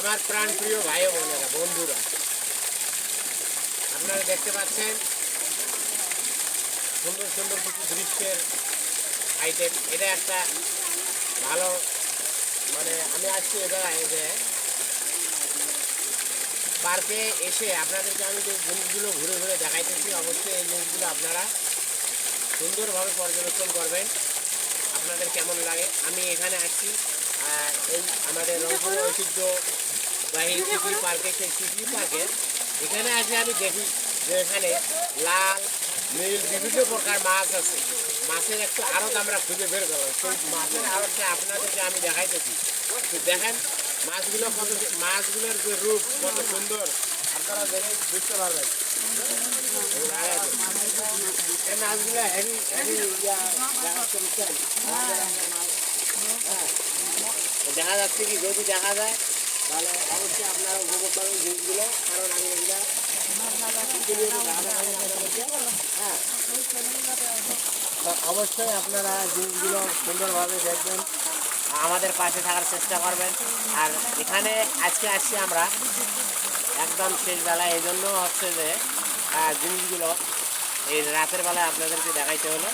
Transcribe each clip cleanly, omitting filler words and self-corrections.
আমার প্রাণ প্রিয় ভাই ও বোনেরা, বন্ধুরা, আপনারা দেখতে পাচ্ছেন সুন্দর সুন্দর কিছু দৃশ্যের আইটেম। এটা একটা ভালো, মানে আমি আসছি এবার যে পার্কে এসে আপনাদেরকে আমি যে জিনিসগুলো ঘুরে ঘুরে দেখাইতেছি, অবশ্যই এই জিনিসগুলো আপনারা সুন্দরভাবে পর্যবেক্ষণ করবেন। আপনাদের কেমন লাগে? আমি এখানে আসছি এই আমাদের রংপুরের ঐতিহ্যবাহী সিটি পার্কে, সেই সিটি পার্কে এখানে আসে আমি দেখি যে এখানে লাল নীল বিভিন্ন প্রকার মাছ আছে। মাছের একটা আড়ত আমরা খুঁজে বের করলাম, সেই মাছের আড়তটা আপনাদেরকে আমি দেখাইতেছি। তো দেখেন মাছগুলো কত, মাছগুলোর যে রূপ কত সুন্দর, আপনারা দেখে বুঝতে পারবেন। এই মাছগুলো হেভি হেভি দেখা যাচ্ছে কি, যদি দেখা যায় তাহলে অবশ্যই আপনারা উপভোগ করবেন জিনিসগুলো, কারণ আমি এগুলা হ্যাঁ, তো অবশ্যই আপনারা জিনিসগুলো সুন্দরভাবে দেখবেন, আমাদের পাশে থাকার চেষ্টা করবেন। আর এখানে আজকে আসছি আমরা একদম শেষ বেলায়, এই জন্য হচ্ছে যে জিনিসগুলো এই রাতের বেলায় আপনাদেরকে দেখাইতে হলো।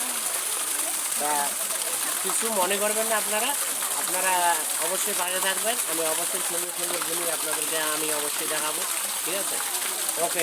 তা কিছু মনে করবেন না আপনারা, আপনারা অবশ্যই পাশে থাকবেন। আমি অবশ্যই সুন্দর সুন্দর জিনিস আপনাদেরকে আমি অবশ্যই দেখাবো, ঠিক আছে? ওকে।